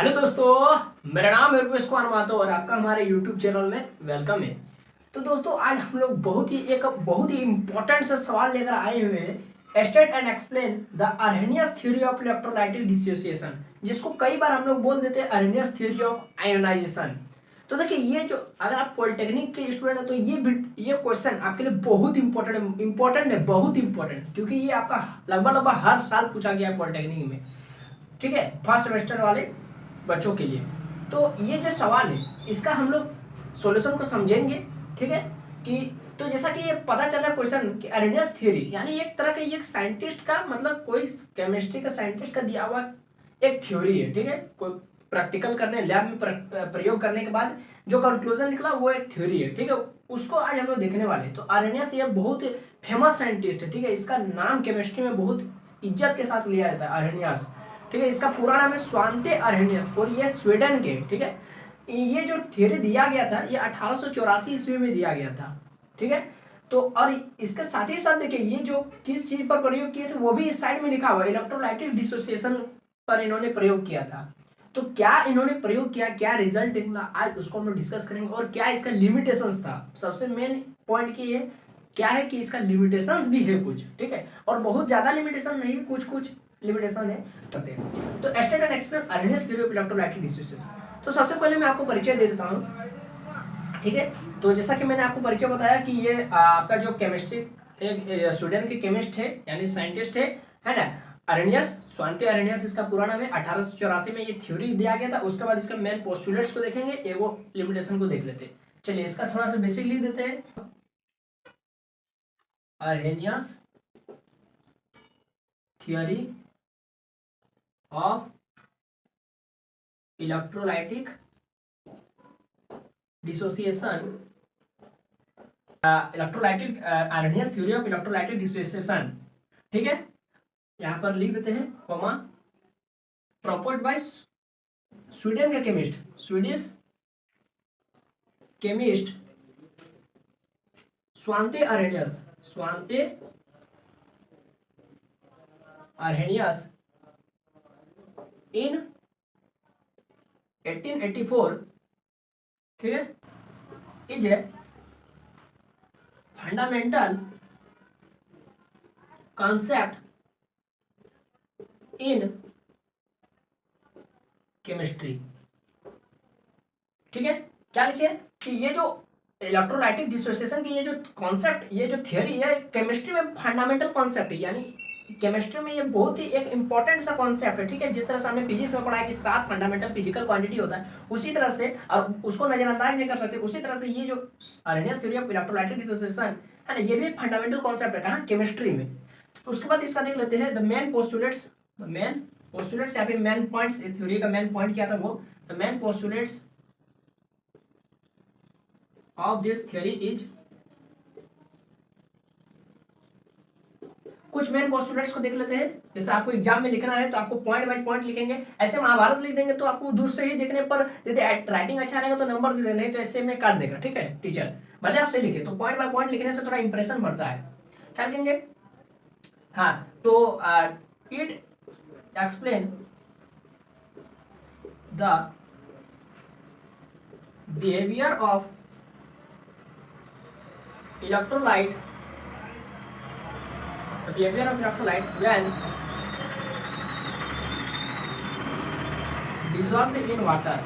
Hello दोस्तों, मेरा नाम है रुपेश कुमार मातो और आपका हमारे यूट्यूब चैनल में वेलकम है। तो दोस्तों, आज हम लोग बहुत ही इम्पोर्टेंट सा सवाल लेकर आए हुए हैं। State and explain the Arrhenius theory of electrolytic dissociation, जिसको कई बार हम लोग बोल देते हैं अर्हेनियस थ्योरी ऑफ आयोनाइजेशन। तो देखिए, ये जो अगर आप पॉलिटेक्निक के स्टूडेंट हैं तो ये क्वेश्चन आपके लिए बहुत इंपॉर्टेंट है, बहुत इंपॉर्टेंट, क्योंकि ये आपका लगभग हर साल पूछा गया है पॉलिटेक्निक में। ठीक है, फर्स्ट सेमेस्टर वाले बच्चों के लिए। तो ये जो सवाल है इसका हम लोग सॉल्यूशन को समझेंगे। ठीक है, कि तो जैसा कि ये पता चला क्वेश्चन कि अर्हेनियस थ्योरी यानी एक तरह का, ये एक साइंटिस्ट का मतलब कोई केमिस्ट्री का साइंटिस्ट का दिया हुआ एक थ्योरी है। ठीक है, कोई प्रैक्टिकल करने लैब में प्रयोग करने के बाद जो कंक्लूजन निकला वो एक थ्योरी है। ठीक है, उसको आज हम लोग देखने वाले हैं। तो अर्हेनियस ये बहुत फेमस साइंटिस्ट है। ठीक है, इसका नाम केमिस्ट्री में बहुत इज्जत के साथ लिया जाता है, अर्हेनियस। ठीक है, इसका पूरा नाम है स्वांते अर्हेनियस और ये स्वीडन के। ठीक है, ये जो थ्योरी दिया गया था ये 1884 ईस्वी में दिया गया था। ठीक है, तो और इसके साथ ही साथ देखिए ये जो किस चीज पर प्रयोग किए थे वो भी इस साइड में लिखा हुआ है, इलेक्ट्रोलाइटिक डिसोसिएशन पर इन्होंने प्रयोग किया था। तो क्या इन्होंने प्रयोग किया, क्या रिजल्ट निकला, आज उसको हम लोग डिस्कस करेंगे। और क्या इसका लिमिटेशंस था, सबसे मेन पॉइंट की है क्या है कि इसका लिमिटेशंस भी है कुछ। ठीक है, और बहुत ज्यादा लिमिटेशन नहीं, कुछ कुछ लिमिटेशन है। करते हैं तो state and explain Arrhenius theory of electrolytic dissociation. तो सबसे पहले मैं आपको परिचय दे देता हूँ। ठीक है, तो जैसा कि मैंने आपको परिचय बताया कि ये आपका जो केमिस्ट्री एक स्वीडन के केमिस्ट है यानी साइंटिस्ट है ना, अर्हेनियस, स्वांते अर्हेनियस इसका पूरा नाम है। 1884 में ये थ्योरी दिया गया था। उसके बाद इसका मेन पोस्टुलेट्स को देखेंगे, एगो लिमिटेशन को देख लेते हैं। चलिए इसका थोड़ा सा बेसिक लिख देते हैं। Arrhenius theory of electrolytic dissociation, electrolytic Arrhenius theory of electrolytic dissociation. ठीक है, यहां पर लिख देते हैं कॉमा, प्रपोज्ड बाय स्वीडन का chemist, Swedish chemist Svante Arrhenius, Svante Arrhenius in 1884। ठीक है, is a fundamental concept in chemistry. ठीक है, क्या लिखे कि ये जो इलेक्ट्रोलाइटिक डिसोसिएशन की ये जो कॉन्सेप्ट, ये जो थियरी है केमिस्ट्री में फंडामेंटल कॉन्सेप्ट है, यानी केमिस्ट्री में ये बहुत ही एक इंपॉर्टेंट सा कॉन्सेप्ट है। ठीक है, जिस तरह से हमने फिजिक्स में पढ़ा है कि 7 फंडामेंटल फिजिकल क्वांटिटी होता है, उसी तरह से, और उसको नजरअंदाज नहीं कर सकते, उसी तरह से ये जो अर्हेनियस थ्योरी ऑफ इलेक्ट्रोलाइटिक डिसोसिएशन है ना, ये भी फंडामेंटल कॉन्सेप्ट है कहाँ, केमिस्ट्री में। तो उसके बाद इसका देख लेते हैं the main postulates, main postulates या फिर मेन पॉइंट्स, इस थ्योरी का मेन पॉइंट क्या था वो, the main postulates of this theory is, कुछ मेन पोस्टुलेट्स को देख लेते हैं। जैसे आपको एग्जाम में लिखना है तो आपको पॉइंट बाय पॉइंट लिखेंगे। ऐसे महाभारत लिख देंगे तो आपको दूर से ही देखने पर यदि राइटिंग अच्छा रहेगा तो नंबर दे देंगे, नहीं तो ऐसे में काट देगा। ठीक है टीचर, भले आप सही लिखे, तो पॉइंट बाय पॉइंट लिखने से थोड़ा इंप्रेशन बढ़ता है। क्या लिखेंगे, हाँ, तो it explain the behaviour of electrolyte, the behavior of electrolyte when dissolved in water।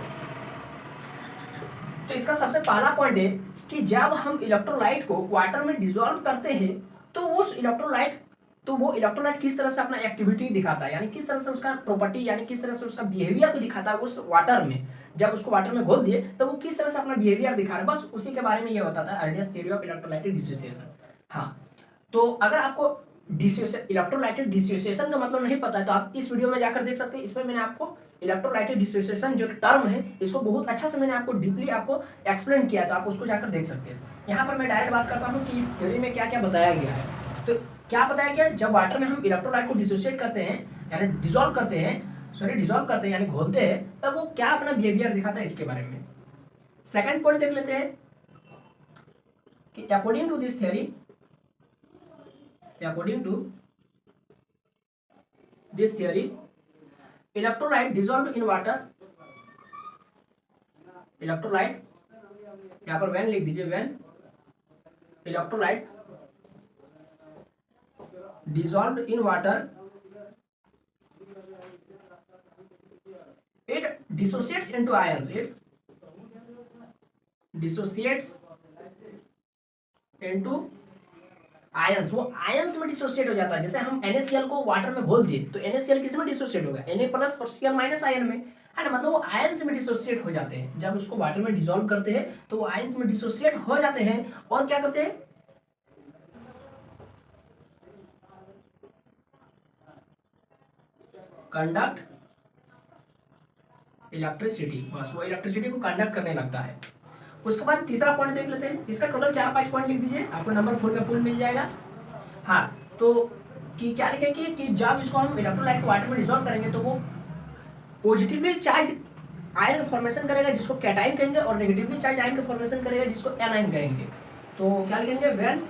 तो इसका सबसे पहला पॉइंट है कि जब हम इलेक्ट्रोलाइट को वाटर में डिसॉल्व करते हैं तो वो इलेक्ट्रोलाइट किस तरह से अपना एक्टिविटी दिखाता है, यानी किस तरह से उसका प्रॉपर्टी, यानी किस तरह से उसका बिहेवियर को दिखाता है उस वाटर में। जब उसको वाटर में घोल दिए तो वो किस तरह से अपना बिहेवियर दिखा रहा है, बस उसी के बारे में ये बताता है अर्हेनियस थ्योरी ऑफ इलेक्ट्रोलाइटिक डिसोसिएशन। हाँ, तो अगर आपको इलेक्ट्रोलाइटिक डिसोसिएशन का मतलब नहीं पता है तो आप इस वीडियो में जाकर देख सकते हैं। इसमें मैंने आपको इलेक्ट्रोलाइटिक डिसोसिएशन जो टर्म है इसको बहुत अच्छा से मैंने आपको डीपली आपको एक्सप्लेन किया, तो आप उसको जाकर देख सकते हैं। यहाँ पर मैं डायरेक्ट बात करता हूँ कि इस थ्योरी में क्या क्या बताया गया है। तो क्या बताया गया, जब वाटर में हम इलेक्ट्रोलाइट को डिसोसिएट करते हैं यानी डिसॉल्व करते हैं यानी घोलते हैं, तब वो क्या अपना बिहेवियर दिखाता है इसके बारे में। सेकंड पॉइंट देख लेते हैं कि according to this theory, electrolyte dissolved in water electrolyte, यहाँ पर व्हेन लिख दीजिए, when electrolyte dissolved in water it dissociates into ions, it dissociates into ions, वो आयंस में डिसोसिएट हो जाता है। जैसे हम NaCl को वाटर में घोल दिए तो NaCl किस में डिसोसिएट होगा, Na प्लस और Cl माइनस आयन में, है ना, मतलब वो आयंस में डिसोसिएट हो जाते हैं। जब उसको वाटर में डिसॉल्व करते हैं तो वो आयंस में डिसोसिएट हो जाते हैं और क्या करते हैं, कंडक्ट इलेक्ट्रिसिटी, बस वो इलेक्ट्रिसिटी को कंडक्ट करने लगता है। उसके बाद तीसरा पॉइंट देख लेते हैं, इसका टोटल 4-5 पॉइंट लिख दीजिए, आपको नंबर फुल में फुल मिल जाएगा। हाँ, तो कि क्या लिखेंगे कि जब इसको हम इलेक्ट्रोलाइट को वाटर में डिसॉल्व करेंगे तो वो पॉजिटिवली चार्ज आयन का फॉर्मेशन करेगा जिसको कैटाइन कहेंगे, और नेगेटिवली चार्ज आयन का फॉर्मेशन करेगा जिसको एनाइन कहेंगे। तो क्या लिखेंगे, when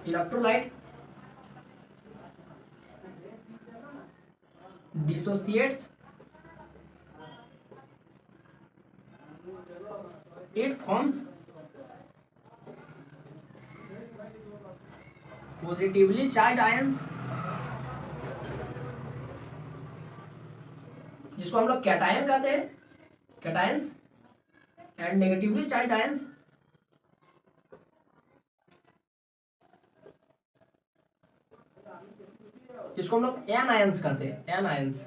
electrolyte dissociates it forms positively charged ions, जिसको हम लोग कैटायन कहते हैं, cations, and negatively charged ions जिसको हम लोग एन आयंस कहते हैं, एन आयंस।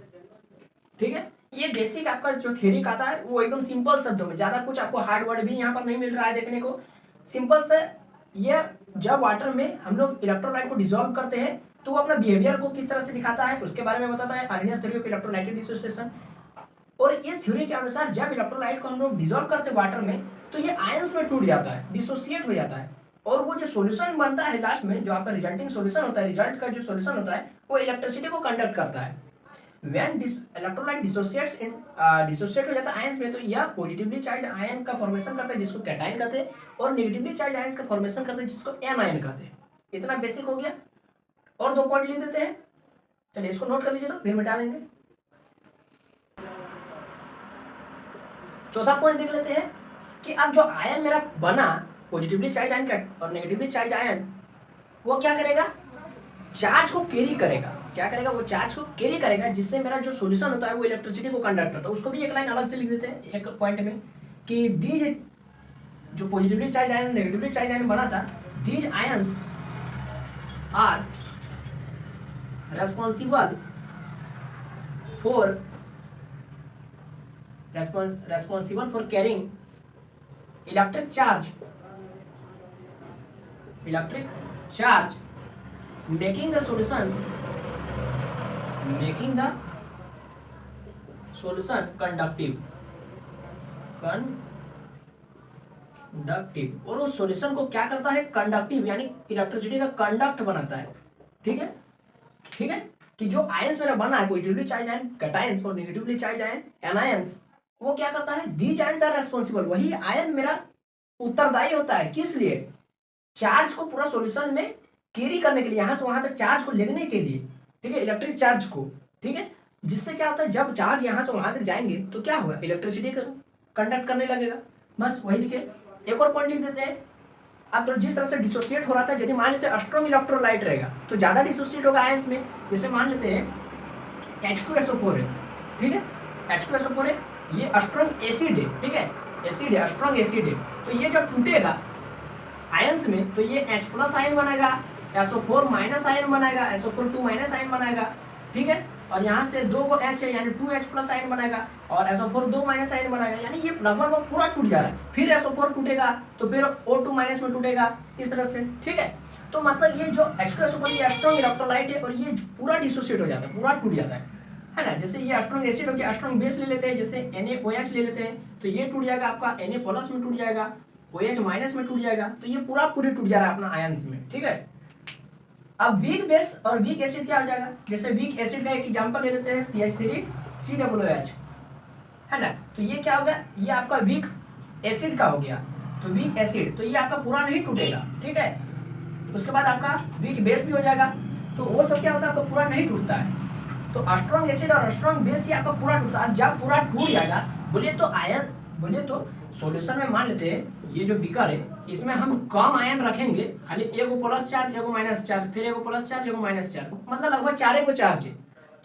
ठीक है, ये बेसिक आपका जो थ्योरी का था वो एकदम सिंपल शब्दों में, ज्यादा कुछ आपको हार्ड वर्ड भी यहाँ पर नहीं मिल रहा है देखने को, सिंपल से। ये जब वाटर में हम लोग इलेक्ट्रोलाइट को डिसॉल्व करते हैं तो वो अपना बिहेवियर को किस तरह से दिखाता है उसके बारे में बताता है, अर्नियस थ्योरी ऑफ इलेक्ट्रोलाइटिक डिसोसिएशन। और इस थ्योरी के अनुसार जब इलेक्ट्रोलाइट को हम लोग डिसॉल्व करते हैं वाटर में तो ये आयंस में टूट जाता है, डिसोसिएट हो जाता है, और वो जो सॉल्यूशन बनता है लास्ट में, जो आपका रिजल्टिंग सॉल्यूशन होता है, रिजल्ट का जो सॉल्यूशन होता है वो इलेक्ट्रिसिटी को कंडक्ट करता है। व्हेन इलेक्ट्रोलाइट डिसोसिएट हो जाता है आयंस में तो यह पॉजिटिवली चार्ज आयन का फॉर्मेशन करता है जिसको कैटायन कहते हैं, और नेगेटिवली चार्ज आयंस का फॉर्मेशन करता है जिसको एनायन कहते हैं। इतना बेसिक हो गया। और 2 पॉइंट लिख देते हैं, चलिए इसको नोट कर लीजिए तो फिर मिटा लेंगे। चौथा पॉइंट देख लेते हैं कि अब जो आयन मेरा बना पॉजिटिवली चार्ज आयन का और नेगेटिवली चार्ज आयन, वो क्या करेगा, चार्ज को कैरी करेगा। क्या करेगा, वो चार्ज को कैरी करेगा, जिससे मेरा जो सॉल्यूशन होता है वो इलेक्ट्रिसिटी को कंडक्ट करता है। उसको भी एक लाइन अलग से लिख देते हैं एक पॉइंट में कि दीज जो positively charge ion negatively charge ion बना था, these ions are responsible for carrying electric charge making the solution conductive, और उस सॉल्यूशन को क्या करता है, कंडक्टिव, यानी इलेक्ट्रिसिटी का कंडक्ट बनाता है। ठीक है, ठीक है, कि जो आयंस मेरा बना है पॉजिटिवली चार्ज आयन कैटायंस और नेगेटिवली चार्ज आयन एनायंस, वो क्या करता है, दीज आयंस आर रेस्पॉन्सिबल, वही आयन मेरा उत्तरदायी होता है, किस लिए, चार्ज को पूरा सॉल्यूशन में कैरी करने के लिए, यहां से वहां तक चार्ज को लेने के लिए, ठीक है, इलेक्ट्रिक चार्ज को। ठीक है, जिससे क्या होता है, जब चार्ज यहां से वहां तक जाएंगे तो क्या होगा, इलेक्ट्रिसिटी का कंडक्ट करने लगेगा। बस वही लिखे। एक और पॉइंट लिख देते हैं। अब तो जिस तरह से डिसोसिएट हो रहा था, यदि मान लेते हैं स्ट्रॉन्ग इलेक्ट्रोलाइट रहेगा तो ज्यादा डिसोसिएट होगा आयंस में। जैसे मान लेते हैं H2SO4 है, ठीक है, H2SO4 है, ये स्ट्रॉन्ग एसिड है, ठीक है, एसिड है, स्ट्रॉन्ग एसिड है, तो ये जब टूटेगा आयंस में तो ये H प्लस आयन बनाएगा, SO4 माइनस आयन बनाएगा, SO4 2 माइनस आयन बनाएगा। ठीक है, और यहाँ से 2 को H है यानी 2H प्लस आयन बनाएगा, और SO4 2 माइनस आयन बनाएगा, यानी ये लगभग पूरा टूट जा रहा है। फिर SO4 टूटेगा तो फिर O2 माइनस में टूटेगा, इस तरह से। ठीक है, तो मतलब ये जो H2SO4 ये स्ट्रॉन्ग इलेक्ट्रोलाइट है और ये पूरा डिसोसिएट हो जाता है, पूरा टूट जाता है ना। जैसे ये स्ट्रॉन्ग एसिड हो गया, स्ट्रॉन्ग बेस ले लेते हैं, जैसे NaOH ले लेते हैं तो ये टूट जाएगा आपका, Na प्लस में टूट जाएगा, OH माइनस में टूट जाएगा, तो ये पूरा टूट जा रहा है अपना आयंस में। ठीक है, अब वीक बेस और वीक एसिड क्या हो जाएगा, जैसे वीक एसिड का एक एग्जांपल ले लेते हैं CH3COOH, है ना, तो ये क्या होगा, ये आपका वीक एसिड का हो गया, तो वीक एसिड, तो ये आपका पूरा नहीं टूटेगा। ठीक है, उसके बाद आपका वीक बेस भी हो जाएगा, तो वो सब क्या होता है, आपका पूरा नहीं टूटता है। तो स्ट्रॉन्ग एसिड और स्ट्रॉन्ग बेस ये आपका पूरा टूटता है। जब पूरा टूट जाएगा, बोलिए तो सॉल्यूशन में मान लेते हैं ये जो बीकर है इसमें हम कम आयन रखेंगे, खाली एगो प्लस चार्ज एगो माइनस चार्ज, फिर एगो प्लस चार्ज एगो माइनस चार्ज, मतलब लगभग 4 को चार्ज है।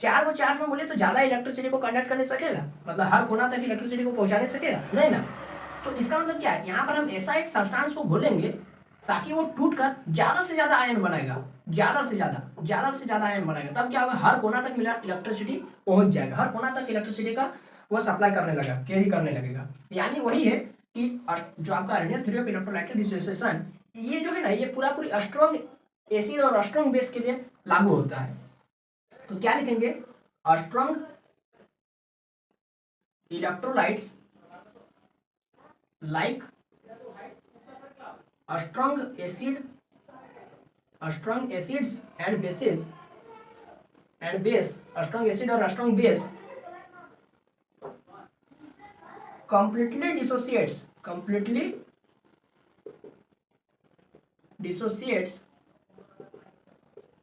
4 को चार्ज में बोले तो ज्यादा इलेक्ट्रिसिटी को कंडक्ट करने सकेगा, मतलब हर कोना तक इलेक्ट्रिसिटी को पहुंचाने सकेगा नहीं ना। तो इसका मतलब क्या है, यहाँ पर हम ऐसा एक सब्सटेंस को घोलेंगे ताकि वो टूट कर ज्यादा से ज्यादा आयन बनाएगा, ज्यादा से ज्यादा आयन बनाएगा। तब क्या होगा, हर कोना तक मिला इलेक्ट्रिसिटी पहुंच जाएगा, हर कोना तक इलेक्ट्रिसिटी का वो सप्लाई करने लगा, कैरी करने लगेगा। यानी वही है कि जो आपका अर्नियस थ्योरी ऑफ इलेक्ट्रोलाइटिक डिसोसिएशन ये जो है ना, ये पूरा पूरी स्ट्रॉन्ग एसिड और स्ट्रॉन्ग बेस के लिए लागू होता है। तो क्या लिखेंगे, strong electrolytes like strong acids and bases and base, strong acid or strong base completely dissociates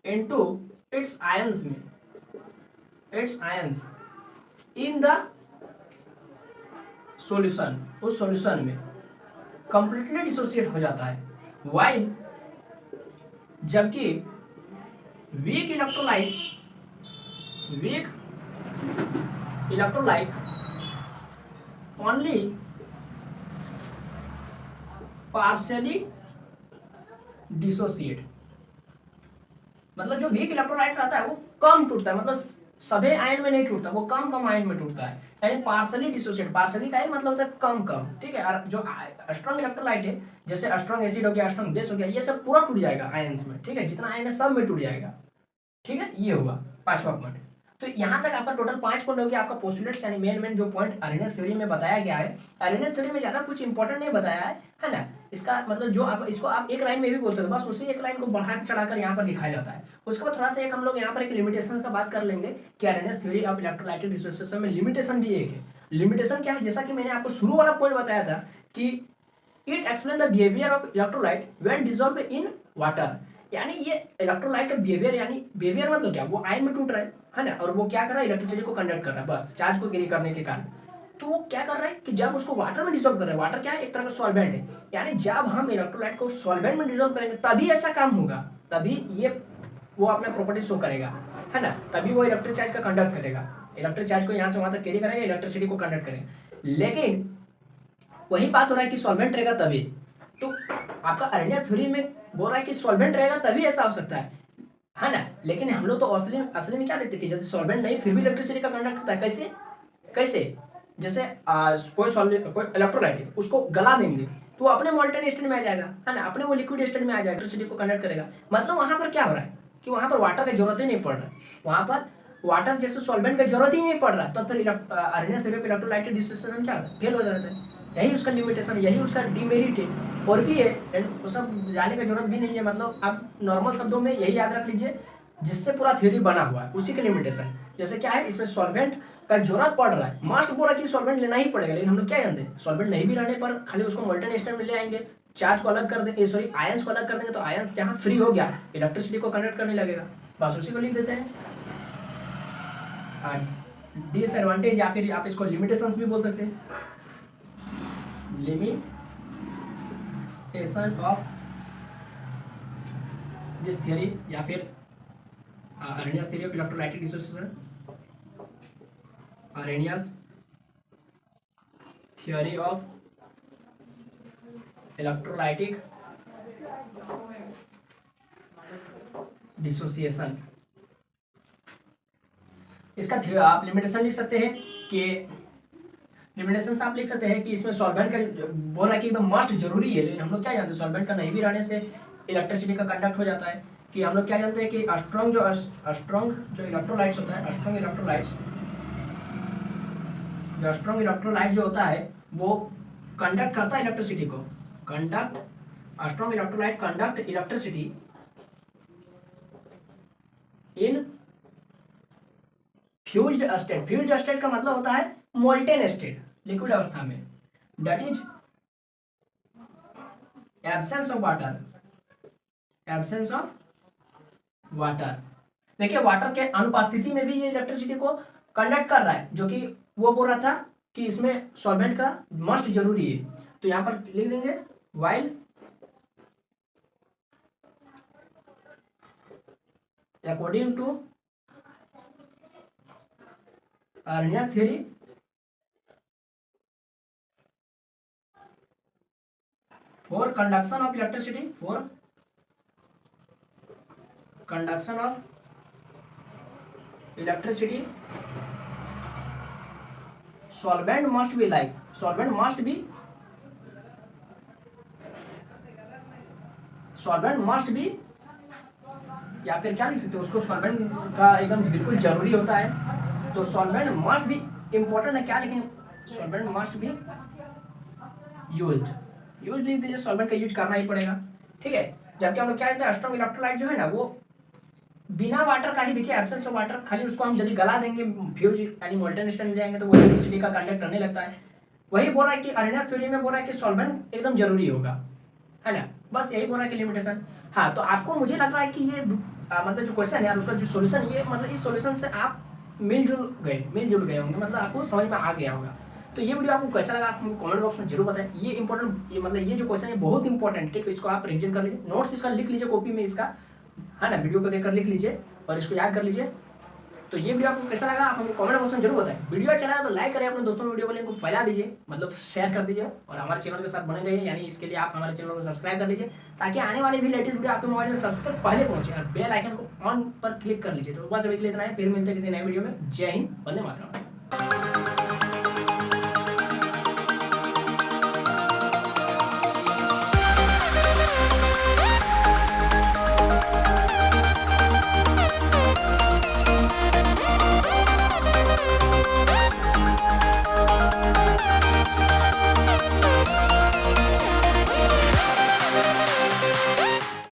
into its ions in the solution, उस सॉल्यूशन में कंप्लीटली डिसोसिएट हो जाता है। वाइल जबकि weak electrolyte only partially dissociate, मतलब जो weak electrolyte रहता है वो कम टूटता है, मतलब सभी आयन में नहीं टूटता, वो कम आयन में टूटता है, यानी पार्शली डिसोसिएट। पार्शली का ही मतलब होता है कम, ठीक है। और जो स्ट्रॉन्ग इलेक्ट्रोलाइट है जैसे स्ट्रॉन्ग एसिड हो गया, स्ट्रॉन्ग बेस हो गया, ये सब पूरा टूट जाएगा आयन्स में, ठीक है। जितना आयन है सब में टूट जाएगा, ठीक है। ये हुआ 5वां पॉइंट। तो यहाँ तक आपका टोटल 5 पॉइंट हो गया आपका पोस्टुलेट्स, यानी मेन जो पॉइंट अर्नेस्ट थ्योरी में बताया गया है। अर्नेस्ट थ्योरी में ज्यादा कुछ इंपॉर्टेंट नहीं बताया है ना। इसका मतलब जो आप इसको आप एक लाइन में भी बोल सकते हो, बस उसी एक लाइन को बढ़ा के चढ़ाकर यहाँ पर लिखाया जाता है। उसके बाद थोड़ा सा एक हम लोग यहाँ पर एक लिमिटेशन का बात कर लेंगे कि Ernest theory of electrolytic dissociation में लिमिटेशन भी एक है। लिमिटेशन क्या है, जैसा कि मैंने आपको शुरू वाला पॉइंट बताया था कि it explain the behaviour of electrolyte when dissolve in water, यानी ये इलेक्ट्रोलाइट का बिहेवियर, यानी बिहेवियर मतलब क्या, वो आयन में टूट रहा है ना, और वो क्या कर रहा है, इलेक्ट्रिसिटी को कंडक्ट कर रहा है, बस चार्ज को कैरी करने के कारण। तो वो क्या कर रहा है कि जब उसको वाटर में डिसॉल्व कर रहा है, वाटर क्या है, एक तरह का सॉल्वेंट है, यानी जब हम इलेक्ट्रोलाइट को सॉल्वेंट में डिसॉल्व करेंगे तभी ऐसा काम होगा, तभी ये वो अपना प्रॉपर्टी शो करेगा, है ना, तभी वो इलेक्ट्रिक चार्ज का कंडक्ट करेगा, इलेक्ट्रिक चार्ज को यहाँ से वहां तक कैरी करेगा, इलेक्ट्रिसिटी को कंडक्ट करेगा। लेकिन वही बात हो रहा है कि सॉल्वेंट रहेगा तभी। तो आपका अर्नेस्ट थ्योरी में बोल रहा है कि सॉल्वेंट रहेगा तभी ऐसा हो सकता है ना। लेकिन हम लोग तो असली में क्या देखते हैं कि जैसे सॉल्वेंट नहीं फिर भी इलेक्ट्रिसिटी का कंडक्ट होता है। कैसे जैसे कोई इलेक्ट्रोलाइट है, उसको गला देंगे तो अपने मोल्टेन स्टेट में आ जाएगा, है ना, अपने वो लिक्विड स्टेट में आ जाएगा, इलेक्ट्रिसिटी को कंडक्ट करेगा। मतलब वहां पर क्या हो रहा है कि वहां पर वाटर की जरूरत ही नहीं पड़ रहा है, वहां पर वाटर जैसे सॉल्वेंट की जरूरत ही नहीं पड़ रहा, तो फिर Ernest theory of electrolytic dissociation क्या होता है, फेल हो जाता है। यही उसका लिमिटेशन, यही उसका डिमेरिट है। और भी है, वो सब जाने की जरूरत भी नहीं है, मतलब आप नॉर्मल शब्दों में यही याद रख लीजिए जिससे पूरा थ्योरी बना हुआ है, उसी के लिमिटेशन। जैसे क्या है, इसमें सॉल्वेंट का जरूरत पड़ रहा है, मस्ट बोला कि सॉल्वेंट लेना ही पड़ेगा, लेकिन हम लोग क्या जानते हैं, सॉल्वेंट नहीं भी रहने पर खाली उसको मोल्टेन स्टेट में ले आएंगे, चार्ज को अलग कर देंगे, सॉरी आयंस को अलग कर देंगे, तो आयंस जहाँ फ्री हो गया इलेक्ट्रिसिटी को कंडक्ट करने लगेगा, बस उसी को लिख देते हैं। डिसएडवांटेज या फिर आप इसको लिमिटेशंस भी बोल सकते हैं, लिमिटेशन ऑफ दिस थियरी, या फिर Ernest theory of electrolytic dissociation, Ernest theory of electrolytic dissociation. इसका आप लिमिटेशन लिख सकते हैं कि लिमिटेशन आप लिख सकते हैं कि इसमें सॉल्वेंट का बोल रहा है कि एकदम मस्ट जरूरी है, लेकिन हम लोग क्या जानते हैं, सॉल्वेंट का नहीं भी रहने से इलेक्ट्रिसिटी का कंडक्ट हो जाता है। कि हम लोग क्या जानते हैं कि स्ट्रॉन्ग जो इलेक्ट्रोलाइट्स होता है, स्ट्रॉन्ग इलेक्ट्रोलाइट जो होता है वो कंडक्ट करता है इलेक्ट्रिसिटी को, strong electrolyte conduct electricity in fused state. Fused state का मतलब होता है मोल्टेन स्टेट, लिक्विड अवस्था में, that is absence of water, देखिए वाटर के अनुपस्थिति में भी ये इलेक्ट्रिसिटी को कंडक्ट कर रहा है, जो कि वो बोल रहा था कि इसमें सॉल्वेंट का मस्ट जरूरी है। तो यहाँ पर लिख देंगे while according to Arrhenius theory for conduction of electricity, for conduction of electricity solvent must be like solvent must be या फिर क्या लिख सकते हो उसको, सॉल्वेंट का एकदम बिल्कुल जरूरी होता है। तो सॉल्वेंट मस्ट बी इंपॉर्टेंट है, क्या लिखेंगे, solvent must be used, use लिख दीजिए, सॉल्वेंट का यूज करना ही पड़ेगा, ठीक है। जबकि हम लोग क्या कहते हैं स्ट्रॉन्ग इलेक्ट्रोलाइट जो है ना वो बिना वाटर का ही, देखिए एब्सेंस ऑफ वाटर, खाली उसको हम यदि गला देंगे फ्यूज यानी मोल्टन स्टेट मिल जाएंगे तो वही इलेक्ट्रिसिटी का कंडक्ट करने लगता है। वही बोल रहा है कि अर्नियस थ्योरी में बोल रहा है कि सॉल्वेंट एकदम जरूरी होगा, है ना, बस यही बोल रहा है कि लिमिटेशन। हाँ तो आपको मुझे लग रहा है कि ये मतलब जो क्वेश्चन है उसका जो सोल्यूशन, ये मतलब इस सोल्यूशन से आप मिलजुल गए होंगे, मतलब आपको समझ में आ गया होगा। तो ये वीडियो आपको कैसा लगा आप कमेंट बॉक्स में जरूर बताएं। ये इंपॉर्टेंट, ये मतलब ये जो क्वेश्चन है बहुत इंपॉर्टेंट, ठीक है, इसको आप रिविजन कर लीजिए, नोट्स इसका लिख लीजिए कॉपी में इसका, है ना, वीडियो को देखकर लिख लीजिए और इसको याद कर लीजिए। तो ये वीडियो आपको कैसा लगा आप हमें कमेंट बॉक्स में जरूर बताएं। वीडियो अच्छा लगा तो लाइक करें, अपने दोस्तों में वीडियो को लिंक को फैला दीजिए, मतलब शेयर कर दीजिए और हमारे चैनल के साथ बने रहिए, यानी इसके लिए आप हमारे चैनल को सब्सक्राइब कर लीजिए ताकि आने वाली भी लेटेस्ट वीडियो आपके मोबाइल में सबसे पहले पहुंचे, और बेल आइकन को ऑन पर क्लिक कर लीजिए। तो बस अभी के लिए इतना है, फिर मिलते हैं किसी नए वीडियो में। जय हिंद, वंदे मातरम।